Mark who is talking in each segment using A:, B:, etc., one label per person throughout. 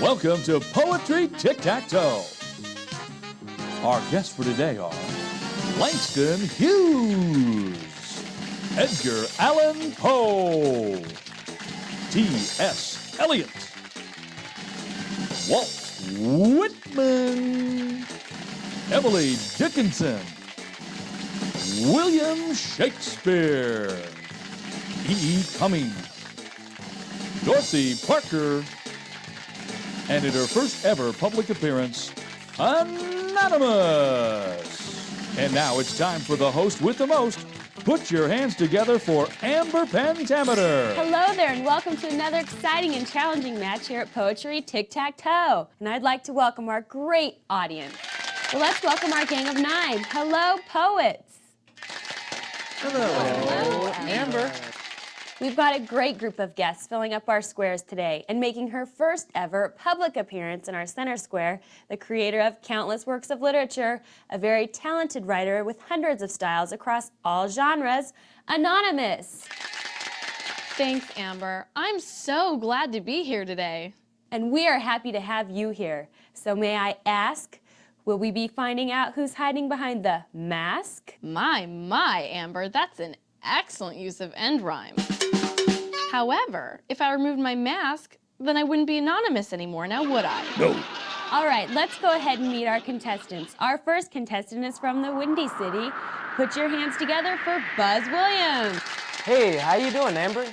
A: Welcome to Poetry Tic Tac Toe. Our guests for today are Langston Hughes, Edgar Allan Poe, T.S. Eliot, Walt Whitman, Emily Dickinson, William Shakespeare, E. Cummings, Dorothy Parker, and in her first ever public appearance, Anonymous. And now it's time for the host with the most. Put your hands together for Amber Pentameter.
B: Hello there, and welcome to another exciting and challenging match here at Poetry Tic Tac Toe. And I'd like to welcome our great audience. Well, let's welcome our gang of 9. Hello, poets.
C: Hello, Amber.
B: We've got a great group of guests filling up our squares today and making her first ever public appearance in our center square, the creator of countless works of literature, a very talented writer with hundreds of styles across all genres, Anonymous.
C: Thanks, Amber. I'm so glad to be here today.
B: And we are happy to have you here. So may I ask, will we be finding out who's hiding behind the mask?
C: My, Amber, that's an excellent use of end rhyme. However, if I removed my mask, then I wouldn't be anonymous anymore, now would I?
A: No.
B: All right, let's go ahead and meet our contestants. Our first contestant is from the Windy City. Put your hands together for Buzz Williams.
D: Hey, how you doing, Amber?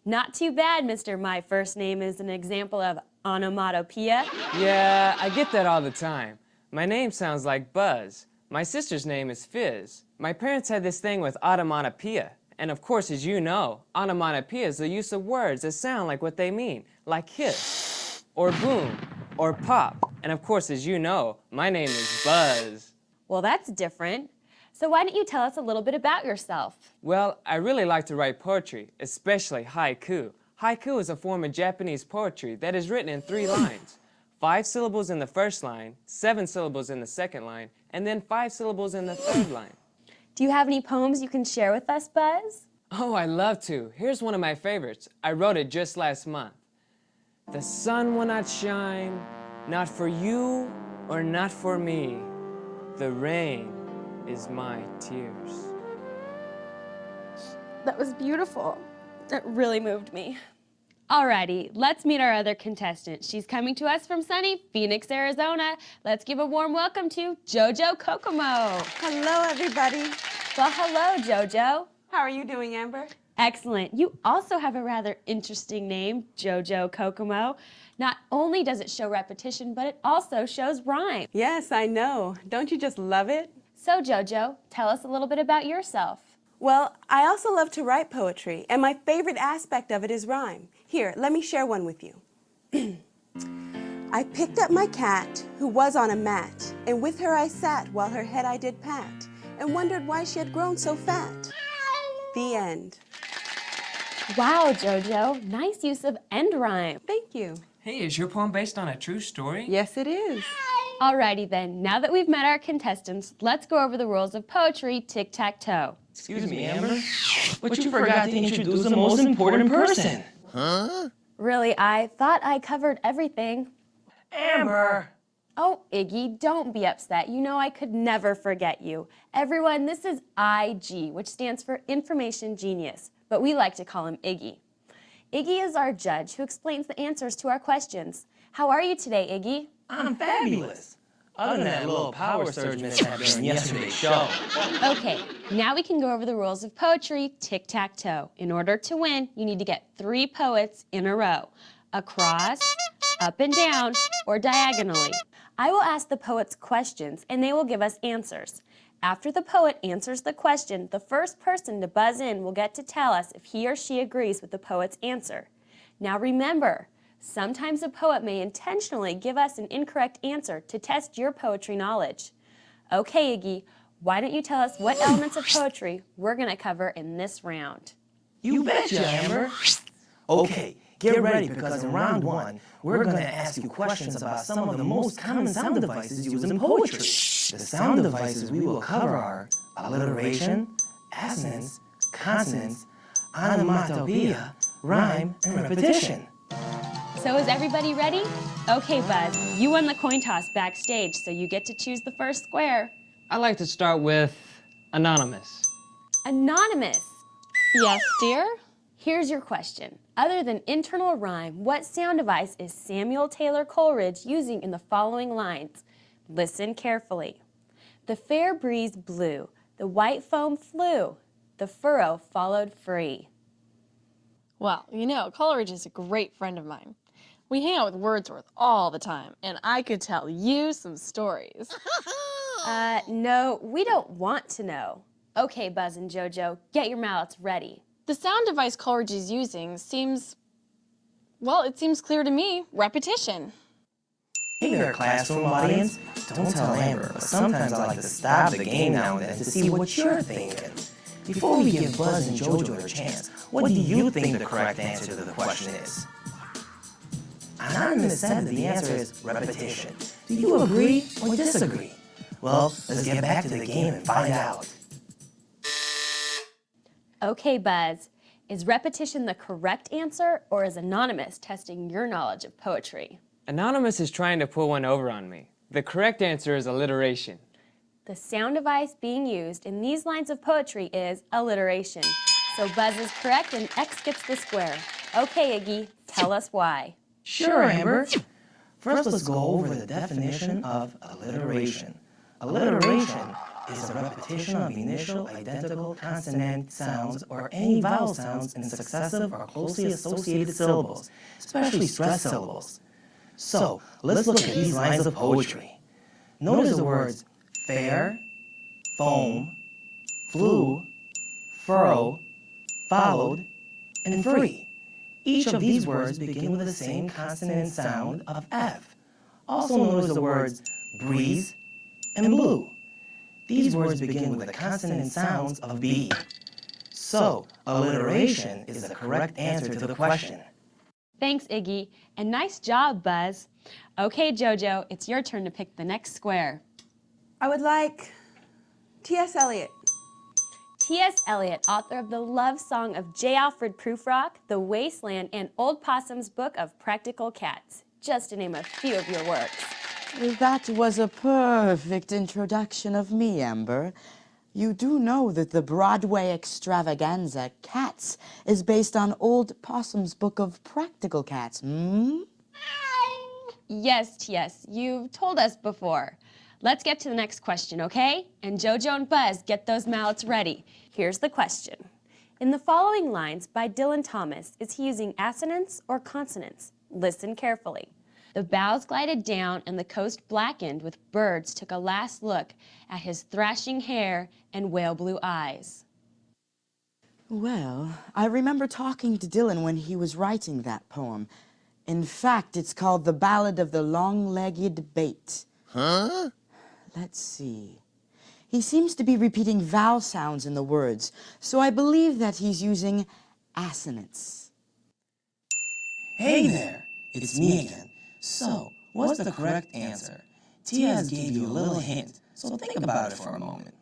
B: Not too bad, Mr. My first name is an example of onomatopoeia.
D: Yeah, I get that all the time. My name sounds like Buzz. My sister's name is Fizz. My parents had this thing with onomatopoeia. And of course, as you know, onomatopoeia is the use of words that sound like what they mean, like hiss, or boom, or pop. And of course, as you know, my name is Buzz.
B: Well, that's different. So why don't you tell us a little bit about yourself?
D: Well, I really like to write poetry, especially haiku. Haiku is a form of Japanese poetry that is written in 3 lines. 5 syllables in the first line, 7 syllables in the second line, and then 5 syllables in the third line.
B: Do you have any poems you can share with us, Buzz?
D: Oh, I'd love to. Here's one of my favorites. I wrote it just last month. The sun will not shine, not for you or not for me. The rain is my tears.
B: That was beautiful. That really moved me. Alrighty, let's meet our other contestant. She's coming to us from sunny Phoenix, Arizona. Let's give a warm welcome to JoJo Kokomo.
E: Hello, everybody.
B: Well, hello, JoJo.
E: How are you doing, Amber?
B: Excellent. You also have a rather interesting name, JoJo Kokomo. Not only does it show repetition, but it also shows rhyme.
E: Yes, I know. Don't you just love it?
B: So, JoJo, tell us a little bit about yourself.
E: Well, I also love to write poetry, and my favorite aspect of it is rhyme. Here, let me share one with you. I picked up my cat, who was on a mat, and with her I sat while her head I did pat, and wondered why she had grown so fat. The end.
B: Wow, JoJo, nice use of end rhyme.
E: Thank you.
F: Hey, is your poem based on a true story?
E: Yes, it is.
B: Alrighty then, now that we've met our contestants, let's go over the rules of Poetry Tic Tac Toe.
F: Excuse me, Amber, but you forgot to introduce the most important person.
B: Really, I thought I covered everything.
F: Amber!
B: Oh, Iggy, don't be upset. You know I could never forget you. Everyone, this is IG, which stands for Information Genius, but we like to call him Iggy. Iggy is our judge who explains the answers to our questions. How are you today, Iggy?
F: I'm fabulous. Other than that little power surge mishap during yesterday's show.
B: Okay, now we can go over the rules of Poetry Tic Tac Toe. In order to win, you need to get 3 poets in a row, across, up and down, or diagonally. I will ask the poets questions and they will give us answers. After the poet answers the question, the first person to buzz in will get to tell us if he or she agrees with the poet's answer. Now remember, sometimes a poet may intentionally give us an incorrect answer to test your poetry knowledge. Okay, Iggy, why don't you tell us what elements of poetry we're going to cover in this round?
F: You betcha, Amber.
G: Okay, get ready because in round 1, we're going to ask you questions about some of the most common sound devices used in poetry. The sound devices we will cover are alliteration, assonance, consonants, onomatopoeia, rhyme, and repetition.
B: So is everybody ready? Okay, Buzz, you won the coin toss backstage, so you get to choose the first square.
D: I'd like to start with anonymous.
B: Anonymous.
C: Yes, dear?
B: Here's your question. Other than internal rhyme, what sound device is Samuel Taylor Coleridge using in the following lines? Listen carefully. The fair breeze blew, the white foam flew, the furrow followed free.
C: Well, you know, Coleridge is a great friend of mine. We hang out with Wordsworth all the time, and I could tell you some stories.
B: No, we don't want to know. Okay, Buzz and JoJo, get your mallets ready.
C: The sound device Coleridge is using seems, well, it seems clear to me, repetition.
G: Hey there, classroom audience. Don't tell Amber, but sometimes I like to stop the game now and then to see what you're thinking. Before we give Buzz and JoJo their chance, what do you think the correct answer to the question is? Anonymous said that the answer is repetition. Do you agree or disagree? Well, let's get back to the game and find out.
B: Okay, Buzz, is repetition the correct answer, or is Anonymous testing your knowledge of poetry?
D: Anonymous is trying to pull one over on me. The correct answer is alliteration.
B: The sound device being used in these lines of poetry is alliteration. So Buzz is correct and X gets the square. Okay, Iggy, tell us why.
G: Sure, Amber. First, let's go over the definition of alliteration. Alliteration is a repetition of initial identical consonant sounds or any vowel sounds in successive or closely associated syllables, especially stressed syllables. So, let's look at these lines of poetry. Notice the words fair, foam, flew, furrow, followed, and free. Each of these words begin with the same consonant sound of F. Also notice the words breeze and blue. These words begin with the consonant sounds of B. So, alliteration is the correct answer to the question.
B: Thanks, Iggy, and nice job, Buzz. Okay, JoJo, it's your turn to pick the next square.
E: I would like T.S. Eliot.
B: T.S. Eliot, author of the love song of J. Alfred Prufrock, The Wasteland, and Old Possum's Book of Practical Cats, just to name a few of your works.
H: That was a perfect introduction of me, Amber. You do know that the Broadway extravaganza, Cats, is based on Old Possum's Book of Practical Cats, hmm?
B: Yes, T.S., you've told us before. Let's get to the next question, okay? And JoJo and Buzz, get those mallets ready. Here's the question. In the following lines by Dylan Thomas, is he using assonance or consonants? Listen carefully. The boughs glided down and the coast blackened with birds took a last look at his thrashing hair and whale blue eyes.
H: Well, I remember talking to Dylan when he was writing that poem. In fact, it's called The Ballad of the Long-Legged Bait.
I: Huh?
H: Let's see. He seems to be repeating vowel sounds in the words, so I believe that he's using assonance.
G: Hey there, it's me again. So, what's the correct answer? T.S. gave you a little hint, so think about it for a moment.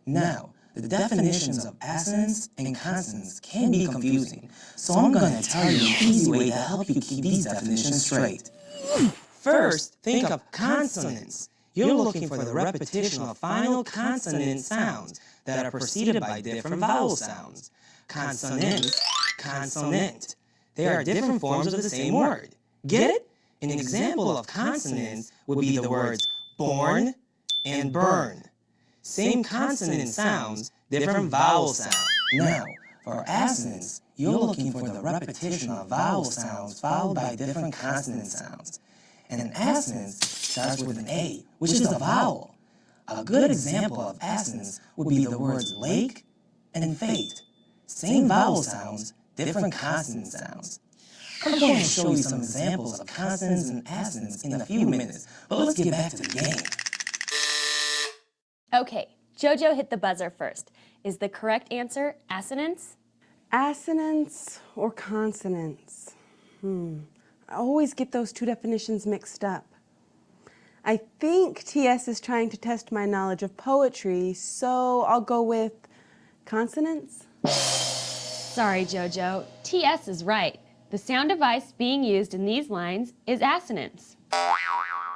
G: Now, the definitions of assonance and consonants can be confusing, so I'm going to tell you an easy way to help you keep these definitions straight. First, think of consonants. You're looking for the repetition of final consonant sounds that are preceded by different vowel sounds. Consonant, consonant. They are different forms of the same word. Get it? An example of consonants would be the words born and burn. Same consonant sounds, different vowel sounds. Now, for assonance, you're looking for the repetition of vowel sounds followed by different consonant sounds. And an assonance starts with an A, which is a vowel. A good example of assonance would be the words lake and fate. Same vowel sounds, different consonant sounds. I'm going to show you some examples of consonants and assonance in a few minutes, but let's get back to the game.
B: Okay, JoJo hit the buzzer first. Is the correct answer assonance?
E: Assonance or consonants? I always get those two definitions mixed up. I think T.S. is trying to test my knowledge of poetry, so I'll go with consonants.
B: Sorry, Jojo. TS is right. The sound device being used in these lines is assonance.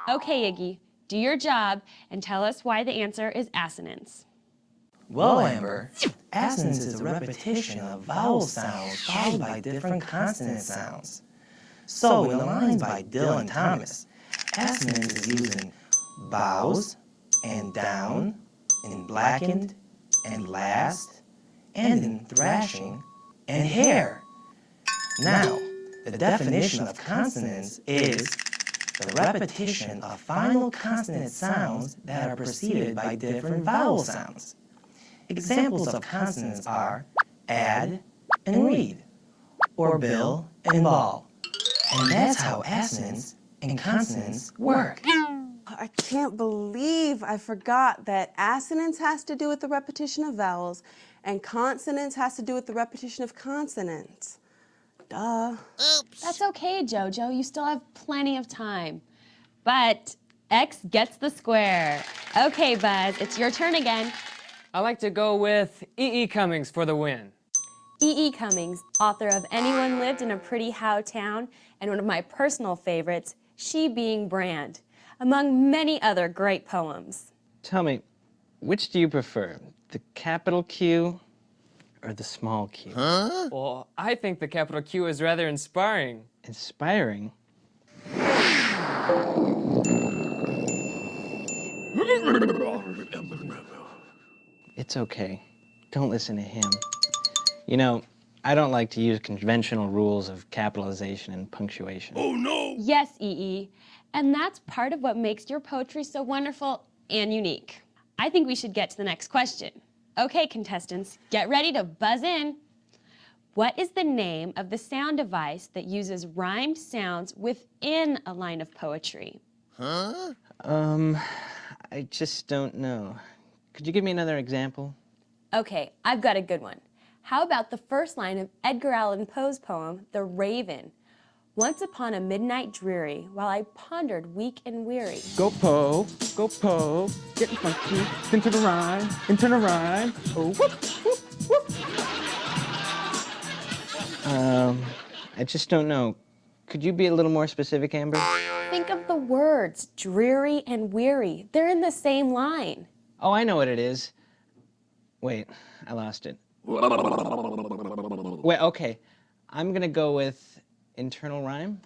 B: Okay, Iggy, do your job and tell us why the answer is assonance.
G: Well, Amber, assonance is a repetition of vowel sounds followed by different consonant sounds. So, in the lines by Dylan Thomas, assonance is used in bows and down, in blackened and last, and in thrashing and hair. Now, the definition of consonance is the repetition of final consonant sounds that are preceded by different vowel sounds. Examples of consonants are add and read, or bill and ball. And that's how assonance and consonants work.
E: I can't believe I forgot that assonance has to do with the repetition of vowels and consonants has to do with the repetition of consonants. Duh.
B: That's okay, Jojo. You still have plenty of time. But X gets the square. Okay, Buzz, it's your turn again.
D: I like to go with E.E. Cummings for the win.
B: E.E. Cummings, author of Anyone Lived in a Pretty How Town, and one of my personal favorites, She Being Brand, among many other great poems.
F: Tell me, which do you prefer, the capital Q or the small q?
D: Well, I think the capital Q is rather inspiring.
F: Inspiring? It's okay. Don't listen to him. You know, I don't like to use conventional rules of capitalization and punctuation.
B: Yes, E.E., and that's part of what makes your poetry so wonderful and unique. I think we should get to the next question. Okay, contestants, get ready to buzz in. What is the name of the sound device that uses rhymed sounds within a line of poetry?
F: I just don't know. Could you give me another example?
B: Okay, I've got a good one. How about the first line of Edgar Allan Poe's poem, The Raven? Once upon a midnight dreary, while I pondered weak and weary.
I: Go Poe, getting funky, into the rhyme, oh whoop, whoop, whoop.
F: I just don't know. Could you be a little more specific, Amber?
B: Think of the words, dreary and weary. They're in the same line.
F: Oh, I know what it is. Wait, I lost it. Wait, okay. I'm gonna go with internal rhyme.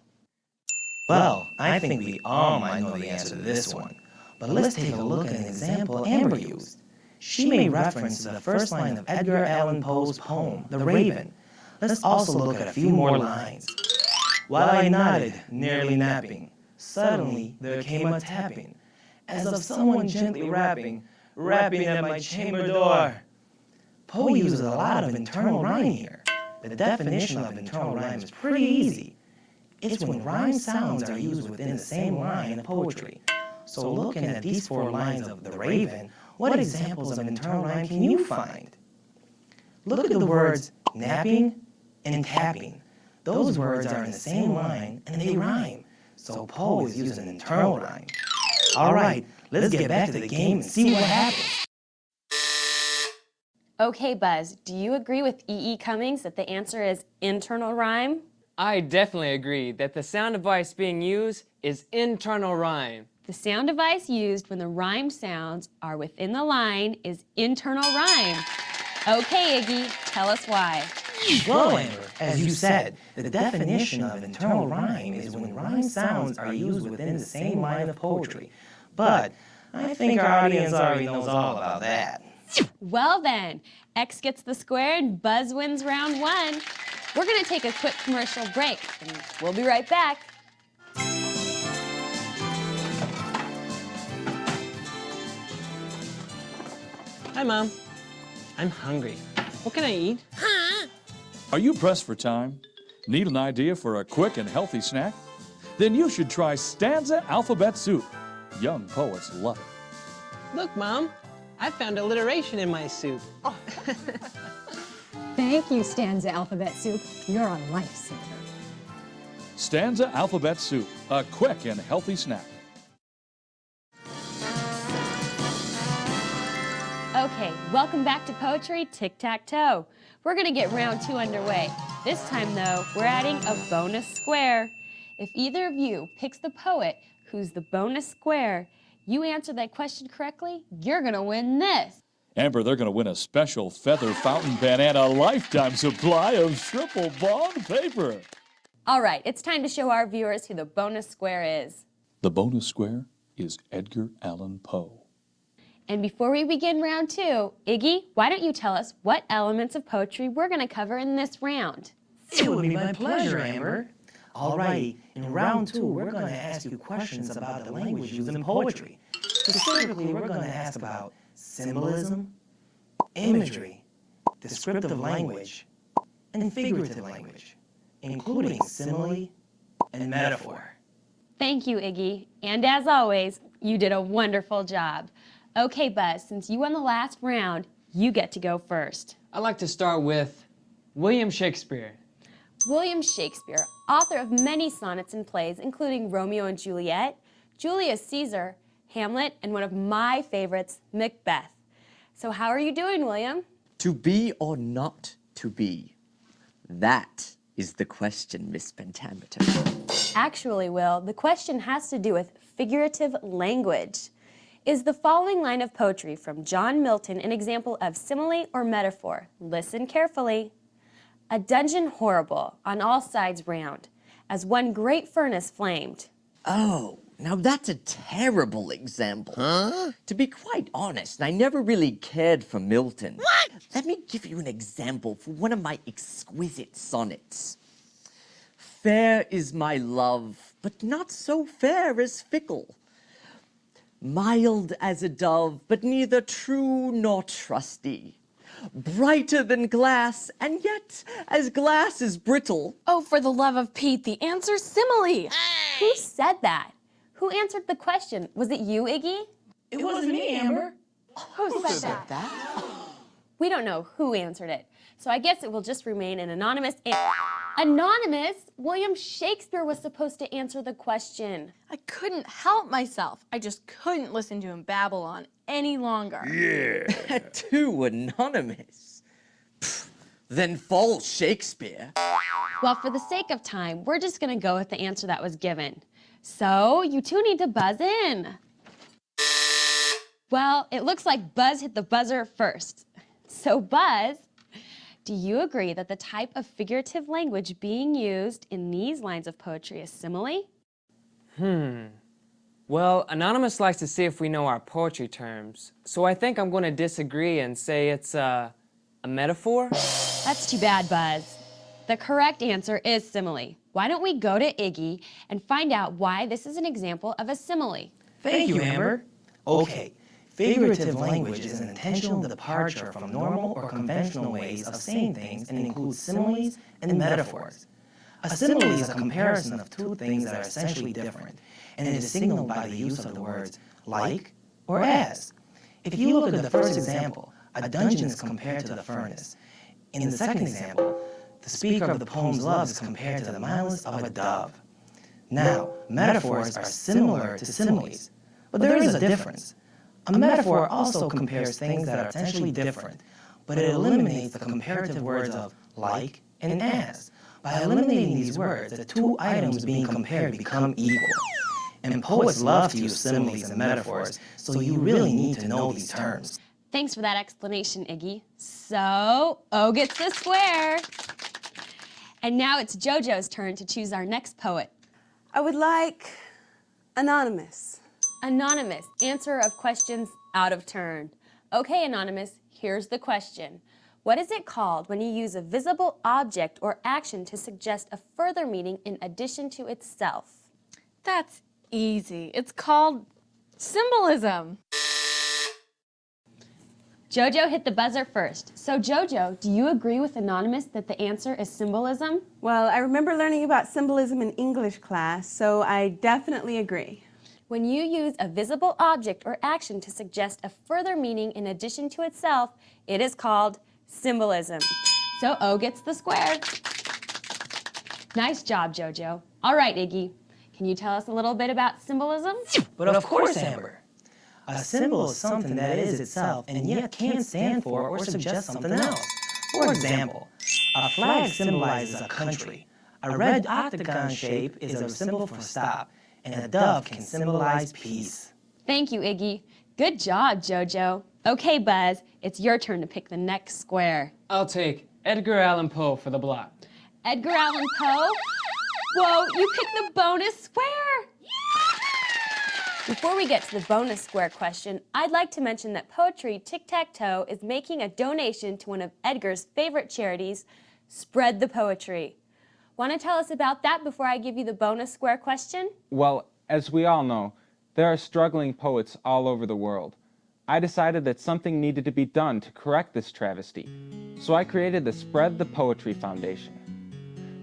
G: Well, I think we all might know the answer to this one. But let's take a look at an example Amber used. She made reference to the first line of Edgar Allan Poe's poem, The Raven. Let's also look at a few more lines. While I nodded, nearly napping, suddenly there came a tapping, as of someone gently rapping at my chamber door. Poe uses a lot of internal rhyme here. The definition of internal rhyme is pretty easy. It's when rhyme sounds are used within the same line of poetry. So looking at these 4 lines of The Raven, what examples of internal rhyme can you find? Look at the words napping and tapping. Those words are in the same line and they rhyme. So Poe is using an internal rhyme. All right, let's get back to the game and see what happens.
B: Okay, Buzz, do you agree with E.E. Cummings that the answer is internal rhyme?
D: I definitely agree that the sound device being used is internal rhyme.
B: The sound device used when the rhyme sounds are within the line is internal rhyme. Okay, Iggy, tell us why.
G: Well, Amber, as you said, the definition of internal rhyme is when rhyme sounds are used within the same line of poetry. But I think our audience already knows all about that.
B: Well then, X gets the square and Buzz wins round 1. We're gonna take a quick commercial break and we'll be right back.
F: Hi, Mom. I'm hungry. What can I eat?
A: Are you pressed for time? Need an idea for a quick and healthy snack? Then you should try Stanza Alphabet Soup. Young poets love it.
F: Look, Mom. I found alliteration in my soup.
J: Thank you, Stanza Alphabet Soup. You're a lifesaver.
A: Stanza Alphabet Soup, a quick and healthy snack.
B: Okay, welcome back to Poetry Tic Tac Toe. We're gonna get round 2 underway. This time though, we're adding a bonus square. If either of you picks the poet who's the bonus square, you answer that question correctly, you're gonna win this.
A: Amber, they're going to win a special feather fountain pen and a lifetime supply of triple bond paper.
B: All right, it's time to show our viewers who the bonus square is.
A: The bonus square is Edgar Allan Poe.
B: And before we begin round 2, Iggy, why don't you tell us what elements of poetry we're gonna cover in this round?
G: It would be my pleasure, Amber. Alrighty, in round 2, we're going to ask you questions about the language used in poetry. Specifically, we're going to ask about symbolism, imagery, descriptive language, and figurative language, including simile and metaphor.
B: Thank you, Iggy. And as always, you did a wonderful job. Okay, Buzz, since you won the last round, you get to go first.
D: I'd like to start with William Shakespeare.
B: William Shakespeare, author of many sonnets and plays, including Romeo and Juliet, Julius Caesar, Hamlet, and one of my favorites, Macbeth. So how are you doing, William?
K: To be or not to be? That is the question, Miss Pentameter.
B: Actually, Will, the question has to do with figurative language. Is the following line of poetry from John Milton an example of simile or metaphor? Listen carefully. A dungeon horrible, on all sides round, as one great furnace flamed.
K: Oh, now that's a terrible example. Huh? To be quite honest, I never really cared for Milton. What? Let me give you an example for one of my exquisite sonnets. Fair is my love, but not so fair as fickle. Mild as a dove, but neither true nor trusty. Brighter than glass, and yet as glass is brittle.
C: Oh, for the love of Pete, the answer's simile.
B: Who said that? Who answered the question? Was it you, Iggy?
G: It wasn't me, Amber.
B: Who said that? We don't know who answered it, so I guess it will just remain an anonymous Anonymous? William Shakespeare was supposed to answer the question.
C: I couldn't help myself. I just couldn't listen to him babble on any longer.
K: Yeah. Too anonymous. Pfft, then false Shakespeare.
B: Well, for the sake of time, we're just gonna go with the answer that was given. So, you two need to buzz in. Well, it looks like Buzz hit the buzzer first. So, Buzz, do you agree that the type of figurative language being used in these lines of poetry is simile?
D: Well, Anonymous likes to see if we know our poetry terms, so I think I'm going to disagree and say it's a metaphor.
B: That's too bad, Buzz. The correct answer is simile. Why don't we go to Iggy and find out why this is an example of a simile?
G: Thank you, Amber. Okay, figurative language is an intentional departure from normal or conventional ways of saying things and includes similes and metaphors. A simile is a comparison of two things that are essentially different, and it is signaled by the use of the words like or as. If you look at the first example, a dungeon is compared to the furnace. In the second example, the speaker of the poem's love is compared to the malice of a dove. Now, metaphors are similar to similes, but there is a difference. A metaphor also compares things that are essentially different, but it eliminates the comparative words of like and as. By eliminating these words, the two items being compared become equal. And poets love to use similes and metaphors, so you really need to know these terms.
B: Thanks for that explanation, Iggy. So, O gets the square. And now it's JoJo's turn to choose our next poet.
E: I would like Anonymous.
B: Anonymous, answer of questions out of turn. Okay, Anonymous, here's the question. What is it called when you use a visible object or action to suggest a further meaning in addition to itself?
C: That's easy. It's called symbolism.
B: JoJo hit the buzzer first. So JoJo, do you agree with Anonymous that the answer is symbolism?
E: Well, I remember learning about symbolism in English class, so I definitely agree.
B: When you use a visible object or action to suggest a further meaning in addition to itself, it is called symbolism. So O gets the square. Nice job, JoJo. All right, Iggy, can you tell us a little bit about symbolism?
G: But of course, Amber. A symbol is something that is itself and yet can stand for or suggest something else. For example, a flag symbolizes a country. A red octagon shape is a symbol for stop, and a dove can symbolize peace.
B: Thank you, Iggy. Good job, Jojo. Okay, Buzz, it's your turn to pick the next square.
D: I'll take Edgar Allan Poe for the block.
B: Edgar Allan Poe? Whoa, you picked the bonus square! Before we get to the bonus square question, I'd like to mention that Poetry Tic Tac Toe is making a donation to one of Edgar's favorite charities, Spread the Poetry. Want to tell us about that before I give you the bonus square question?
I: Well, as we all know, there are struggling poets all over the world. I decided that something needed to be done to correct this travesty, so I created the Spread the Poetry Foundation.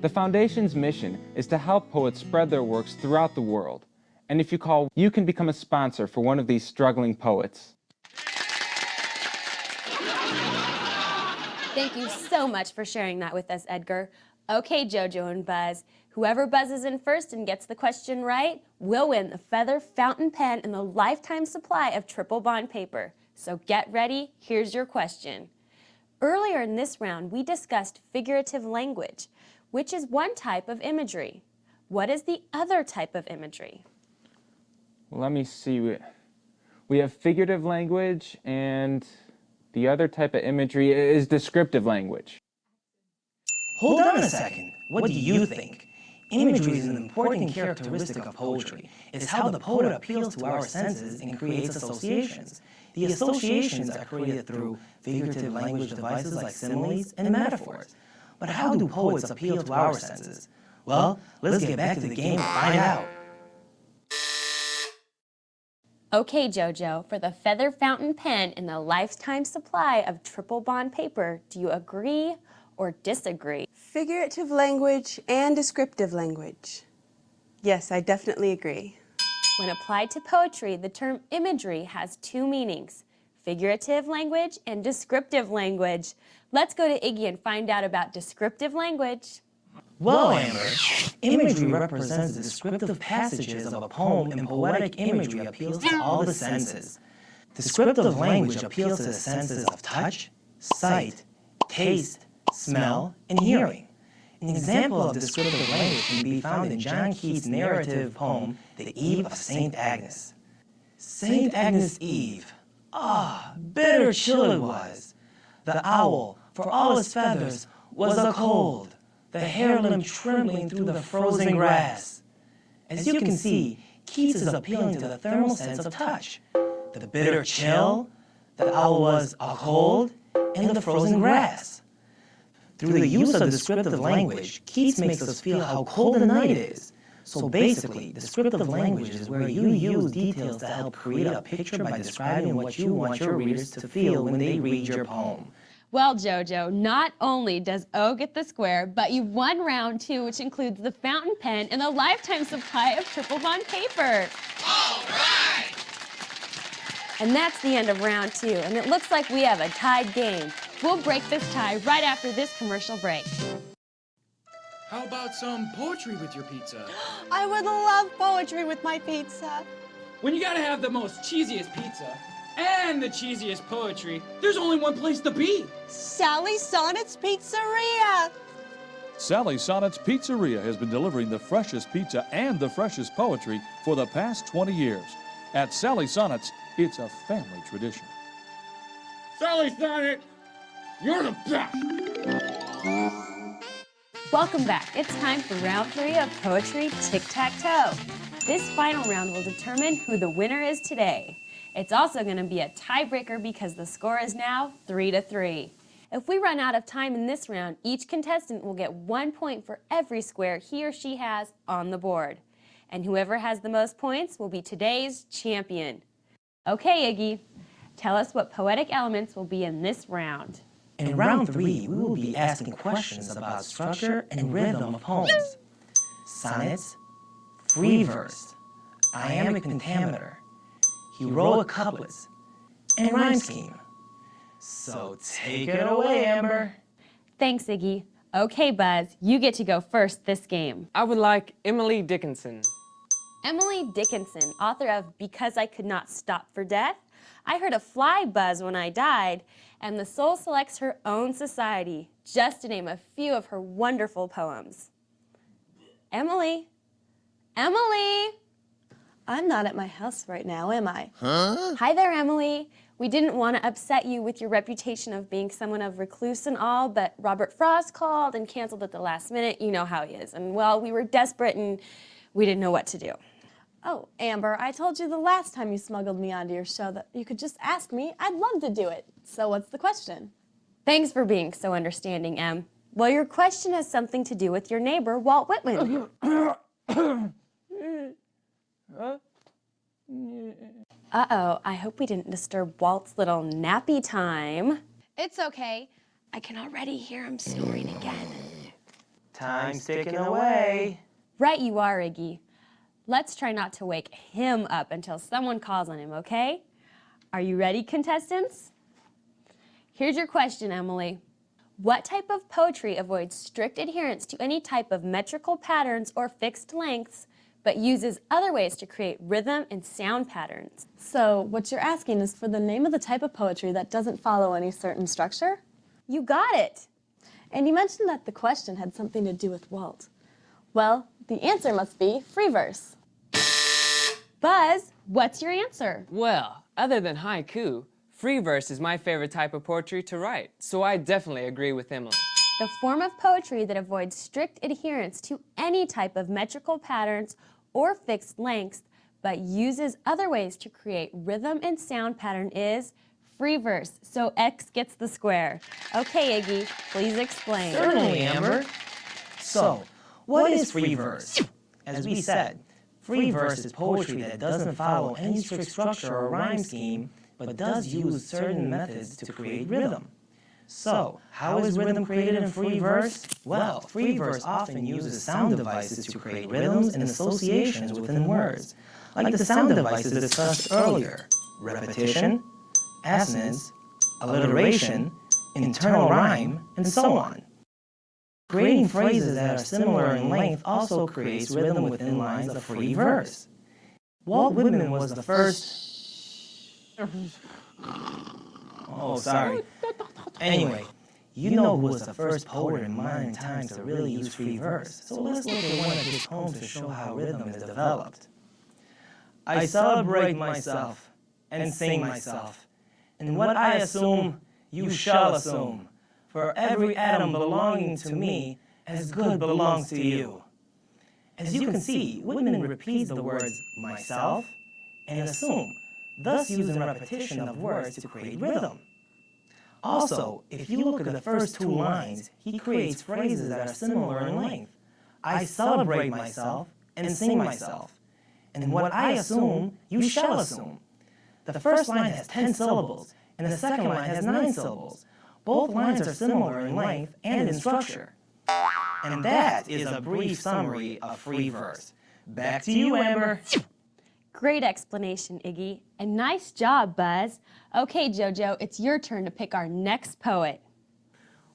I: The foundation's mission is to help poets spread their works throughout the world, and if you call, you can become a sponsor for one of these struggling poets.
B: Thank you so much for sharing that with us, Edgar. Okay, Jojo and Buzz, whoever buzzes in first and gets the question right will win the feather fountain pen and the lifetime supply of triple bond paper. So get ready, here's your question. Earlier in this round, we discussed figurative language, which is one type of imagery. What is the other type of imagery?
I: Let me see. We have figurative language, and the other type of imagery is descriptive language.
G: Hold on a second. What do you think? Imagery is an important characteristic of poetry. It's how the poet appeals to our senses and creates associations. The associations are created through figurative language devices like similes and metaphors. But how do poets appeal to our senses? Well, let's get back to the game and find out.
B: Okay, Jojo, for the feather fountain pen and the lifetime supply of triple bond paper, do you agree or disagree?
E: Figurative language and descriptive language. Yes, I definitely agree.
B: When applied to poetry, the term imagery has two meanings, figurative language and descriptive language. Let's go to Iggy and find out about descriptive language.
G: Well, Amber, imagery represents the descriptive passages of a poem, and poetic imagery appeals to all the senses. Descriptive language appeals to the senses of touch, sight, taste, smell, and hearing. An example of descriptive language can be found in John Keats' narrative poem, The Eve of St. Agnes. St. Agnes' Eve. Ah, bitter chill it was. The owl, for all his feathers, was a-cold, the hare limb trembling through the frozen grass. As you can see, Keats is appealing to the thermal sense of touch. The bitter chill, the owl was a-cold, and the frozen grass. Through the use of descriptive language, Keats makes us feel how cold the night is. So basically, descriptive language is where you use details to help create a picture by describing what you want your readers to feel when they read your poem.
B: Well, Jojo, not only does O get the square, but you've won round two, which includes the fountain pen and the lifetime supply of triple bond paper. All right! And that's the end of round two, and it looks like we have a tied game. We'll break this tie right after this commercial break.
L: How about some poetry with your pizza?
M: I would love poetry with my pizza.
L: When you gotta have the most cheesiest pizza and the cheesiest poetry, there's only one place to be.
M: Sally Sonnet's Pizzeria.
A: Sally Sonnet's Pizzeria has been delivering the freshest pizza and the freshest poetry for the past 20 years. At Sally Sonnet's, it's a family tradition.
L: Sally Sonnet, you're the best.
B: Welcome back. It's time for round three of Poetry Tic Tac Toe. This final round will determine who the winner is today. It's also going to be a tiebreaker because the score is now 3-3. If we run out of time in this round, each contestant will get 1 point for every square he or she has on the board. And whoever has the most points will be today's champion. Okay, Iggy, tell us what poetic elements will be in this round.
G: In round three, we will be asking questions about structure and rhythm of poems, sonnets, free verse, iambic pentameter, heroic couplets, and rhyme scheme. So take it away, Amber.
B: Thanks, Iggy. Okay, Buzz, you get to go first this game.
D: I would like Emily Dickinson.
B: Emily Dickinson, author of Because I Could Not Stop for Death, I heard a fly buzz when I died, and the soul selects her own society, just to name a few of her wonderful poems. Emily? Emily?
C: I'm not at my house right now, am I?
B: Hi there, Emily. We didn't want to upset you with your reputation of being someone of recluse and all, but Robert Frost called and canceled at the last minute. You know how he is. And, well, we were desperate and we didn't know what to do.
C: Oh, Amber, I told you the last time you smuggled me onto your show that you could just ask me. I'd love to do it. So what's the question?
B: Thanks for being so understanding, Em. Well, your question has something to do with your neighbor, Walt Whitman. Uh-oh, I hope we didn't disturb Walt's little nappy time.
C: It's okay. I can already hear him snoring again.
G: Time's ticking away.
B: Right you are, Iggy. Let's try not to wake him up until someone calls on him, okay? Are you ready, contestants? Here's your question, Emily. What type of poetry avoids strict adherence to any type of metrical patterns or fixed lengths, but uses other ways to create rhythm and sound patterns?
C: So what you're asking is for the name of the type of poetry that doesn't follow any certain structure?
B: You got it.
C: And you mentioned that the question had something to do with Walt. Well, the answer must be free verse.
B: Buzz, what's your answer?
D: Well, other than haiku, free verse is my favorite type of poetry to write, so I definitely agree with Emily.
B: The form of poetry that avoids strict adherence to any type of metrical patterns or fixed lengths, but uses other ways to create rhythm and sound pattern is free verse. So X gets the square. Okay, Iggy, please explain.
G: Certainly, Amber. So, what is free verse? As we said, free verse is poetry that doesn't follow any strict structure or rhyme scheme, but does use certain methods to create rhythm. So, how is rhythm created in free verse? Well, free verse often uses sound devices to create rhythms and associations within words, like the sound devices discussed earlier: repetition, assonance, alliteration, internal rhyme, and so on. Creating phrases that are similar in length also creates rhythm within lines of free verse. Walt Whitman was the first... Oh, sorry. Anyway, you know who was the first poet in modern times to really use free verse, so let's look at one of his poems to show how rhythm is developed. I celebrate myself and sing myself, and what I assume, you shall assume. For every atom belonging to me, as good belongs to you. As you can see, Whitman repeats the words myself and assume, thus using repetition of words to create rhythm. Also, if you look at the first two lines, he creates phrases that are similar in length. I celebrate myself and sing myself. And what I assume, you shall assume. The first line has 10 syllables, and the second line has 9 syllables. Both lines are similar in length and in structure. And that is a brief summary of free verse. Back to you, Amber.
B: Great explanation, Iggy. And nice job, Buzz. Okay, Jojo, it's your turn to pick our next poet.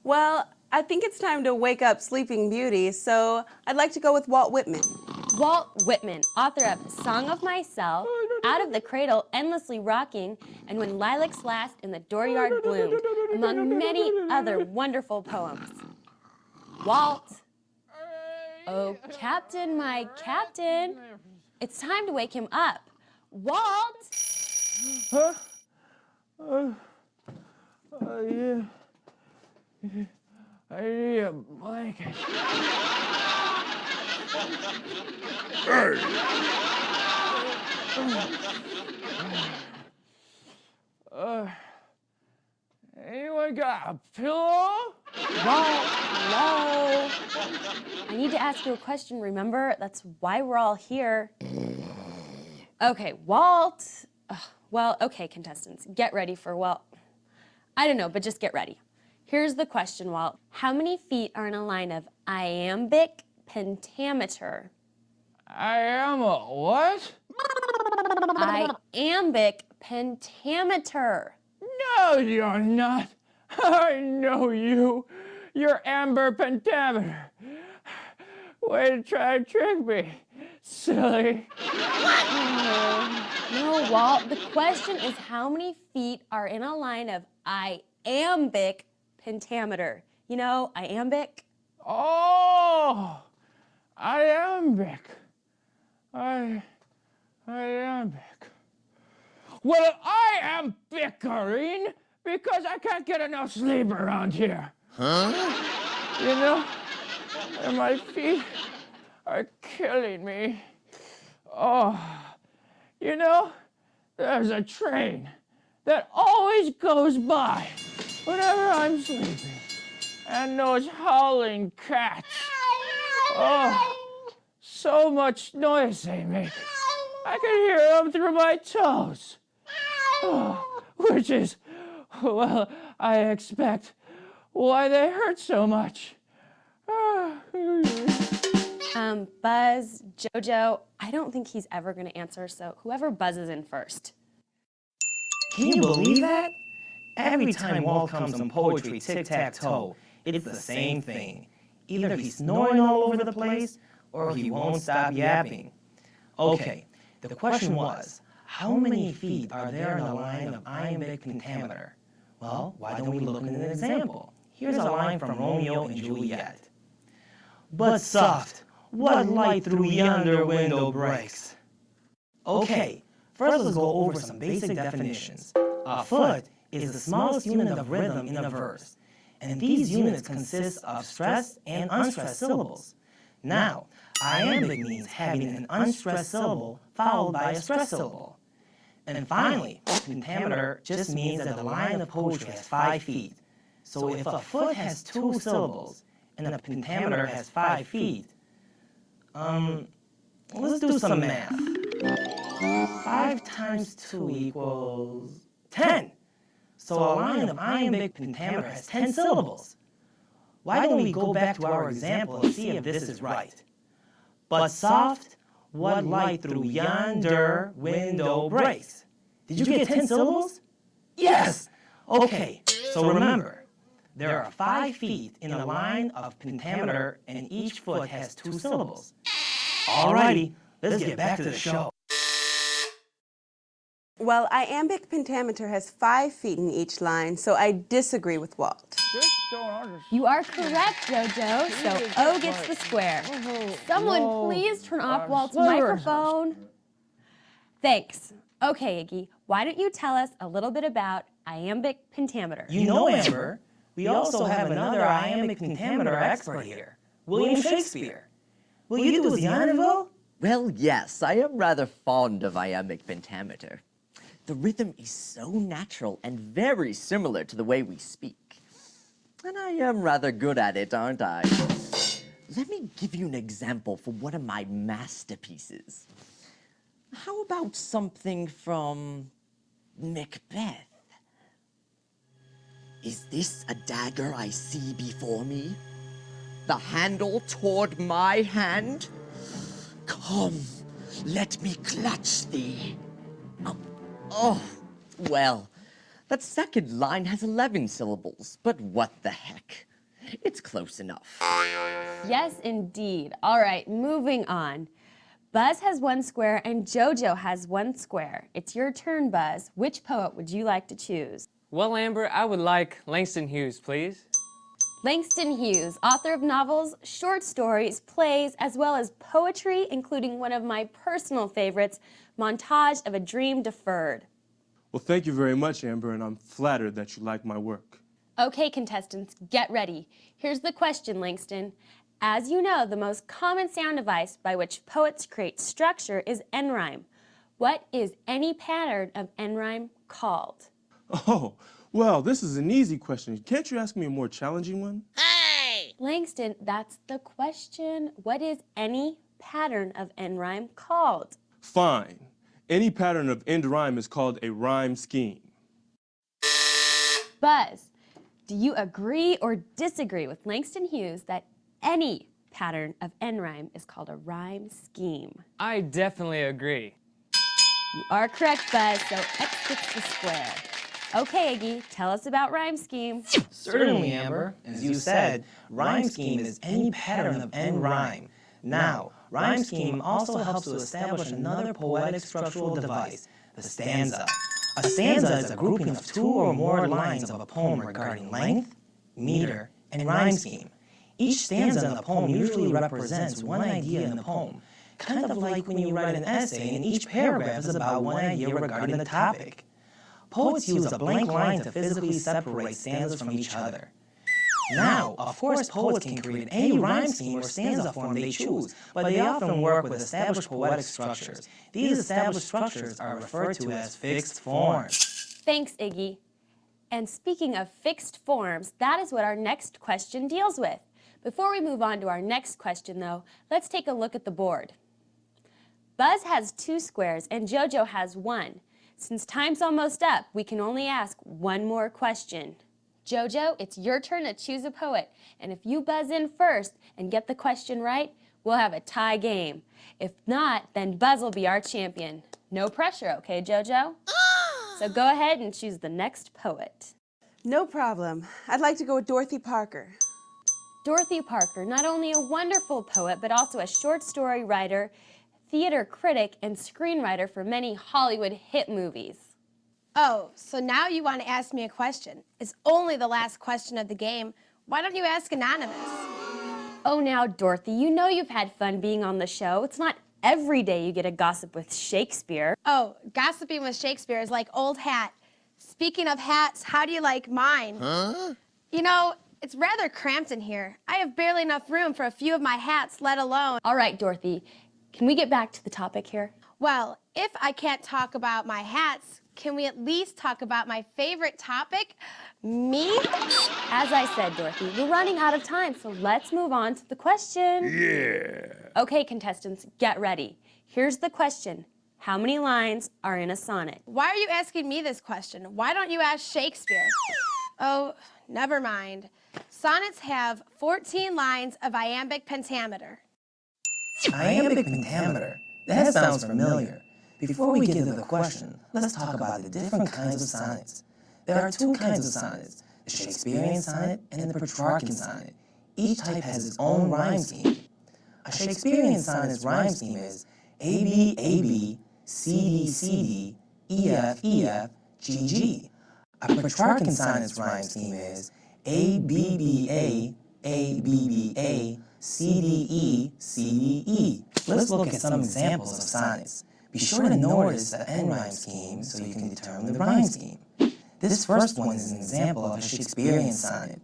E: Well, I think it's time to wake up Sleeping Beauty, so I'd like to go with Walt Whitman.
B: Walt Whitman, author of Song of Myself, Out of the Cradle, Endlessly Rocking, and When Lilacs Last and the Dooryard Bloomed, among many other wonderful poems. Walt. Oh, Captain, my Captain. It's time to wake him up. Walt!
I: Huh? Yeah. I need a blanket. Anyone got a pillow?
B: Walt, hello? I need to ask you a question, remember? That's why we're all here. Okay, Walt. Well, okay, contestants, get ready for, well, I don't know, but just get ready. Here's the question, Walt. How many feet are in a line of iambic pentameter?
I: I am a what?
B: Iambic pentameter.
I: No, you're not. I know you. You're Amber Pentameter. Way to try to trick me, silly.
B: No, Walt, the question is how many feet are in a line of iambic pentameter? You know, iambic?
I: Oh, iambic. Iambic. Well, I am bickering because I can't get enough sleep around here.
G: Huh?
I: You know, and my feet are killing me. Oh, you know, there's a train that always goes by whenever I'm sleeping. And those howling cats. Oh, so much noise they make. I can hear them through my toes. Oh, which is, well, I expect why they hurt so much.
B: Buzz, Jojo, I don't think he's ever going to answer, so whoever buzzes in first.
G: Can you believe that? Every time Walt comes on Poetry Tic Tac Toe, it's the same thing. Either he's snoring all over the place, or he won't stop yapping. Okay, the question was, how many feet are there in a line of iambic pentameter? Well, why don't we look at an example? Here's a line from Romeo and Juliet. But soft, what light through yonder window breaks? Okay, first let's go over some basic definitions. A foot is the smallest unit of rhythm in a verse, and these units consist of stressed and unstressed syllables. Now, iambic means having an unstressed syllable followed by a stressed syllable. And finally, pentameter just means that the line of poetry has 5 feet. So if a foot has 2 syllables and a pentameter has 5 feet, let's do some math. 5 times 2 equals 10. So a line of iambic pentameter has 10 syllables. Why don't we go back to our example and see if this is right? But soft, what light through yonder window breaks? Did you get 10 syllables? Yes! Okay, so remember, there are 5 feet in a line of pentameter and each foot has 2 syllables. Alrighty, let's get back to the show.
E: Well, iambic pentameter has 5 feet in each line, so I disagree with Walt.
B: You are correct, Jojo, so O gets the square. Someone please turn off Walt's microphone. Thanks. Okay, Iggy, why don't you tell us a little bit about iambic pentameter?
G: You know, Amber, we also have another iambic pentameter expert here, William Shakespeare. Will you do his Yonville?
K: Well, yes, I am rather fond of iambic pentameter. The rhythm is so natural and very similar to the way we speak. And I am rather good at it, aren't I? Let me give you an example for one of my masterpieces. How about something from Macbeth? Is this a dagger I see before me? The handle toward my hand? Come, let me clutch thee. Oh, well, that second line has 11 syllables, but what the heck? It's close enough.
B: Yes, indeed. All right, moving on. Buzz has 1 square and Jojo has 1 square. It's your turn, Buzz. Which poet would you like to choose?
D: Well, Amber, I would like Langston Hughes, please.
B: Langston Hughes, author of novels, short stories, plays, as well as poetry, including one of my personal favorites, Montage of a Dream Deferred.
N: Well, thank you very much, Amber, and I'm flattered that you like my work.
B: Okay, contestants, get ready. Here's the question, Langston. As you know, the most common sound device by which poets create structure is end rhyme. What is any pattern of end rhyme called?
N: Oh, well, this is an easy question. Can't you ask me a more challenging one?
B: Hey! Langston, that's the question. What is any pattern of end rhyme called?
N: Fine. Any pattern of end rhyme is called a rhyme scheme.
B: Buzz, do you agree or disagree with Langston Hughes that any pattern of end rhyme is called a rhyme scheme?
D: I definitely agree.
B: You are correct, Buzz, so X gets the square. Okay, Iggy, tell us about rhyme scheme.
G: Certainly, Amber. As you said, rhyme scheme is any pattern of end rhyme. Now, rhyme scheme also helps to establish another poetic structural device the stanza. A stanza is a grouping of 2 or more lines of a poem regarding length, meter, and rhyme scheme. Each stanza in the poem usually represents one idea in the poem, kind of like when you write an essay and each paragraph is about one idea regarding the topic. Poets use a blank line to physically separate stanzas from each other. Now, of course, poets can create any rhyme scheme or stanza form they choose, but they often work with established poetic structures. These established structures are referred to as fixed forms.
B: Thanks, Iggy. And speaking of fixed forms, that is what our next question deals with. Before we move on to our next question, though, let's take a look at the board. Buzz has 2 squares and JoJo has 1. Since time's almost up, we can only ask one more question. JoJo, it's your turn to choose a poet, and if you buzz in first and get the question right, we'll have a tie game. If not, then Buzz will be our champion. No pressure, okay, JoJo? So go ahead and choose the next poet.
E: No problem. I'd like to go with Dorothy Parker.
B: Dorothy Parker, not only a wonderful poet, but also a short story writer, theater critic, and screenwriter for many Hollywood hit movies.
O: Oh, so now you want to ask me a question. It's only the last question of the game. Why don't you ask Anonymous?
B: Oh, now, Dorothy, you know you've had fun being on the show. It's not every day you get a gossip with Shakespeare.
O: Oh, gossiping with Shakespeare is like old hat. Speaking of hats, how do you like mine?
G: Huh?
O: You know, it's rather cramped in here. I have barely enough room for a few of my hats, let alone...
B: All right, Dorothy, can we get back to the topic here?
O: Well, if I can't talk about my hats, can we at least talk about my favorite topic, me?
B: As I said, Dorothy, we're running out of time, so let's move on to the question.
A: Yeah.
B: Okay, contestants, get ready. Here's the question. How many lines are in a sonnet?
O: Why are you asking me this question? Why don't you ask Shakespeare? Oh, never mind. Sonnets have 14 lines of iambic pentameter.
G: Iambic pentameter. That sounds familiar. Before we get to the question, let's talk about the different kinds of sonnets. There are 2 kinds of sonnets, the Shakespearean sonnet and the Petrarchan sonnet. Each type has its own rhyme scheme. A Shakespearean sonnet's rhyme scheme is AB, AB, CD, CD, EF, EF, GG. A Petrarchan sonnet's rhyme scheme is ABBA, ABBA, CDE, CDE. Let's look at some examples of sonnets. Be sure to notice the end rhyme scheme so you can determine the rhyme scheme. This first one is an example of a Shakespearean sonnet.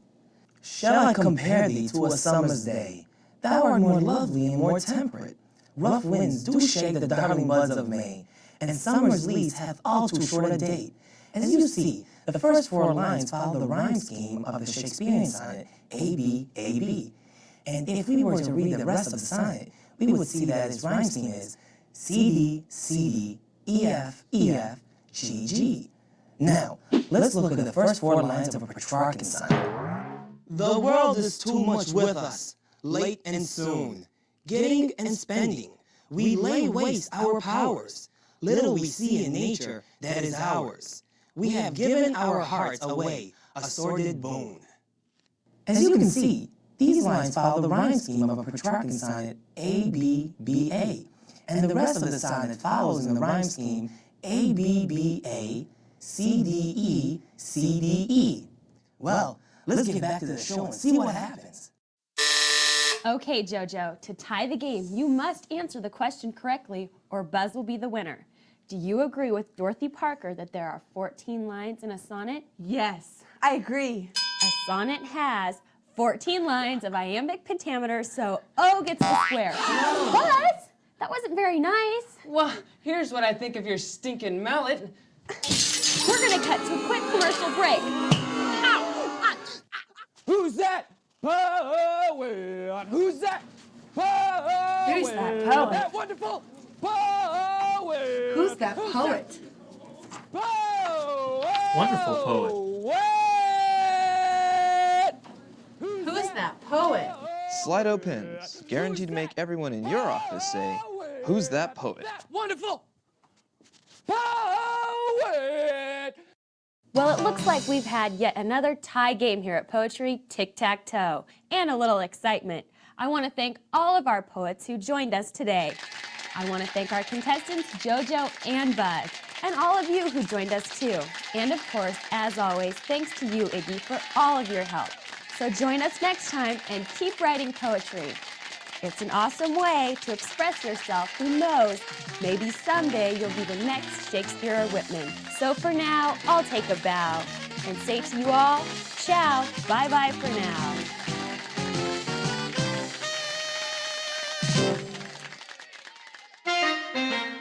G: Shall I compare thee to a summer's day? Thou art more lovely and more temperate. Rough winds do shake the darling buds of May, and summer's lease hath all too short a date. As you see, the first 4 lines follow the rhyme scheme of the Shakespearean sonnet, AB, AB. And if we were to read the rest of the sonnet, we would see that its rhyme scheme is CD, CD, EF, EF, GG. Now, let's look at the first 4 lines of a Petrarchan sonnet. The world is too much with us, late and soon. Getting and spending, we lay waste our powers. Little we see in nature that is ours. We have given our hearts away, a sordid boon. As you can see, these lines follow the rhyme scheme of a Petrarchan sonnet, ABBA. And the rest of the sonnet follows in the rhyme scheme ABBA, CDE, CDE. Well, let's get back to the show and see what happens.
B: Okay, JoJo, to tie the game, you must answer the question correctly or Buzz will be the winner. Do you agree with Dorothy Parker that there are 14 lines in a sonnet?
E: Yes, I agree.
B: A sonnet has 14 lines of iambic pentameter, so O gets the square. Buzz! That wasn't very nice.
D: Well, here's what I think of your stinking mallet.
B: We're gonna cut to a quick commercial break. Ow!
I: Who's that poet? Who's that poet?
B: Who's that poet?
I: That wonderful poet.
M: Who's that poet?
I: Poet.
P: Wonderful poet.
M: Who's that poet?
P: Slido pins, guaranteed to make everyone in your office say, "Who's that poet?"
I: Wonderful poet.
B: Well, it looks like we've had yet another tie game here at Poetry Tic Tac Toe, and a little excitement. I want to thank all of our poets who joined us today. I want to thank our contestants, JoJo and Buzz. and all of you who joined us too. And of course, as always, thanks to you, Iggy, for all of your help. So join us next time and keep writing poetry. It's an awesome way to express yourself. Who knows, maybe someday you'll be the next Shakespeare or Whitman. So for now, I'll take a bow and say to you all, ciao, bye-bye for now.